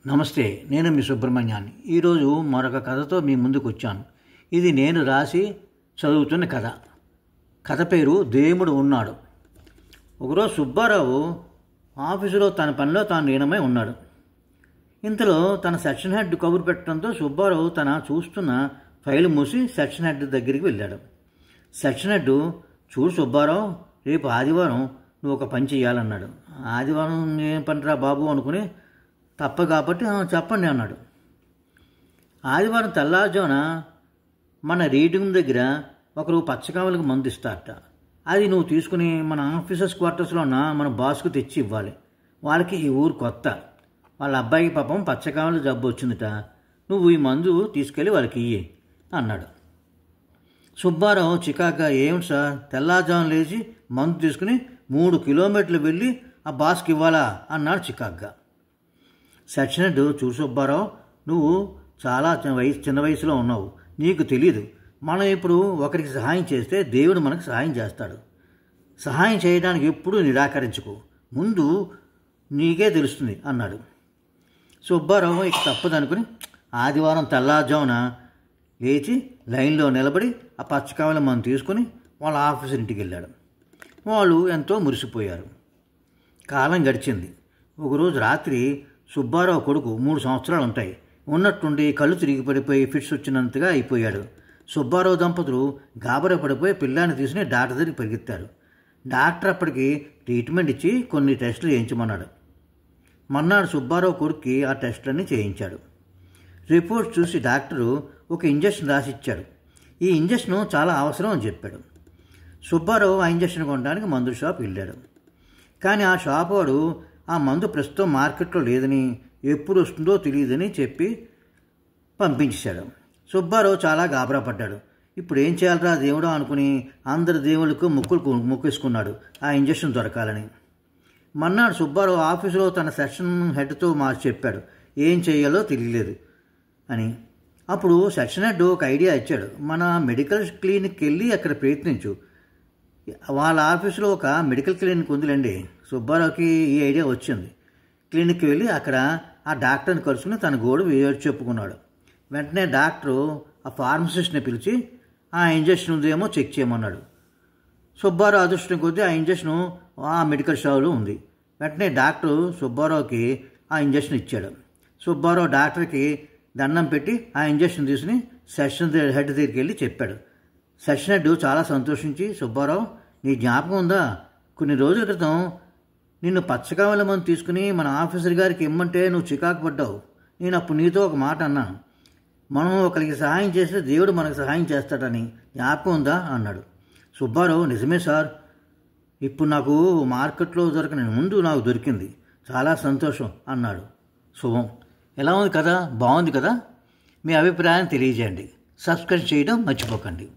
నమస్తే, నేను మీ సుబ్రహ్మణ్యాన్ని. ఈరోజు మరొక కథతో మీ ముందుకు వచ్చాను. ఇది నేను రాసి చదువుతున్న కథ. కథ పేరు దేవుడు ఉన్నాడు. ఒకరోజు సుబ్బారావు ఆఫీసులో తన పనిలో తాను లీనమై ఉన్నాడు. ఇంతలో తన సెక్షన్ హెడ్ కబురు పెట్టడంతో సుబ్బారావు తన చూస్తున్న ఫైలు మూసి సెక్షన్ హెడ్ దగ్గరికి వెళ్ళాడు. సెక్షన్ హెడ్, చూడు సుబ్బారావు, రేపు ఆదివారం నువ్వు ఒక పని చేయాలన్నాడు. ఆదివారం ఏం పనిరా బాబు అనుకుని, తప్ప కాబట్టి చెప్పండి అన్నాడు. ఆదివారం తెల్లారుజామున మన రీడింగ్ దగ్గర ఒకరు పచ్చకావలకు మందు ఇస్తారట. అది నువ్వు తీసుకుని మన ఆఫీసర్స్ క్వార్టర్స్లో ఉన్న మన బాస్కు తెచ్చి ఇవ్వాలి. వాళ్ళకి ఈ ఊరు కొత్త, వాళ్ళ అబ్బాయికి పాపం పచ్చకావల జబ్బు వచ్చిందిట. నువ్వు ఈ మందు తీసుకెళ్ళి వాళ్ళకి ఇయ్యి అన్నాడు. సుబ్బారావు చికాగా, ఏమిటి సార్, తెల్లారుజామున లేచి మందు తీసుకుని 3 కిలోమీటర్లు వెళ్ళి ఆ బాస్కి ఇవ్వాలా అన్నాడు చికాగ్గా. సెక్షన్ హెడ్, చూడు సుబ్బారావు, నువ్వు చాలా చిన్న వయసులో ఉన్నావు, నీకు తెలియదు. మనం ఇప్పుడు ఒకరికి సహాయం చేస్తే దేవుడు మనకు సహాయం చేస్తాడు. సహాయం చేయడానికి ఎప్పుడూ నిరాకరించుకో, ముందు నీకే తెలుస్తుంది అన్నాడు. సుబ్బారావు ఇక తప్పదనుకుని ఆదివారం తెల్లారుజామున లేచి లైన్లో నిలబడి ఆ పచ్చకావల మందు తీసుకుని వాళ్ళ ఆఫీసర్ ఇంటికి వెళ్ళాడు. వాళ్ళు ఎంతో మురిసిపోయారు. కాలం గడిచింది. ఒకరోజు రాత్రి సుబ్బారావు కొడుకు 3 సంవత్సరాలు ఉంటాయి, ఉన్నట్టుండి కళ్ళు తిరిగి పడిపోయి ఫిట్స్ వచ్చినంతగా అయిపోయాడు. సుబ్బారావు దంపతులు గాబరా పడిపోయి పిల్లాన్ని తీసుకుని డాక్టర్ దగ్గరికి పరిగెత్తారు. డాక్టర్ అప్పటికి ట్రీట్మెంట్ ఇచ్చి కొన్ని టెస్టులు చేయించమన్నాడు. మర్నాడు సుబ్బారావు కొడుక్కి ఆ టెస్టులన్నీ చేయించాడు. రిపోర్ట్స్ చూసి డాక్టరు ఒక ఇంజక్షన్ రాసిచ్చాడు. ఈ ఇంజక్షన్ చాలా అవసరం అని చెప్పాడు. సుబ్బారావు ఆ ఇంజక్షన్ కొనడానికి మందు షాప్ వెళ్ళాడు. కానీ ఆ షాప్ వాడు ఆ మందు ప్రస్తుతం మార్కెట్లో లేదని, ఎప్పుడు వస్తుందో తెలియదని చెప్పి పంపించేశాడు. సుబ్బారావు చాలా గాబరా పడ్డాడు. ఇప్పుడు ఏం చేయాలరా దేవుడా అనుకుని అందరి దేవుళ్ళకు మొక్కేసుకున్నాడు ఆ ఇంజక్షన్ దొరకాలని. మర్నాడు సుబ్బారావు ఆఫీసులో తన సెక్షన్ హెడ్తో చెప్పాడు ఏం చేయాలో తెలియలేదు అని. అప్పుడు సెక్షన్ హెడ్ ఒక ఐడియా ఇచ్చాడు. మన మెడికల్ క్లినిక్కి వెళ్ళి అక్కడ ప్రయత్నించు. వాళ్ళ ఆఫీసులో ఒక మెడికల్ క్లినిక్ ఉందిలేండి. సుబ్బారావుకి ఈ ఐడియా వచ్చింది. క్లినిక్కి వెళ్ళి అక్కడ ఆ డాక్టర్ని కలుసుకుని తన గోడు చెప్పుకున్నాడు. వెంటనే డాక్టరు ఆ ఫార్మసిస్ట్ని పిలిచి ఆ ఇంజక్షన్ ఉందేమో చెక్ చేయమన్నాడు. సుబ్బారావు అదృష్టం కొద్దీ ఆ ఇంజక్షన్ ఆ మెడికల్ షాప్లో ఉంది. వెంటనే డాక్టరు సుబ్బారావుకి ఆ ఇంజక్షన్ ఇచ్చాడు. సుబ్బారావు డాక్టర్కి దండం పెట్టి ఆ ఇంజక్షన్ తీసుకుని సెక్షన్ హెడ్ దగ్గరికి వెళ్ళి చెప్పాడు. సెక్షన్ హెడ్ చాలా సంతోషించి, సుబ్బారావు, నీ జ్ఞాపకం ఉందా, కొన్ని రోజుల క్రితం నిన్ను పచ్చకావల మందు తీసుకుని మన ఆఫీసర్ గారికి ఇమ్మంటే నువ్వు చికాకు పడ్డావు. నేను అప్పుడు నీతో ఒక మాట అన్నాను, మనం ఒకరికి సహాయం చేస్తే దేవుడు మనకు సహాయం చేస్తాడని, జ్ఞాపకం ఉందా అన్నాడు. సుబ్బారావు, నిజమే సార్, ఇప్పుడు నాకు మార్కెట్లో దొరకని ముందు నాకు దొరికింది, చాలా సంతోషం అన్నాడు. శుభం. ఎలా ఉంది కదా, బాగుంది కదా? మీ అభిప్రాయాన్ని తెలియజేయండి. సబ్స్క్రైబ్ చేయడం మర్చిపోకండి.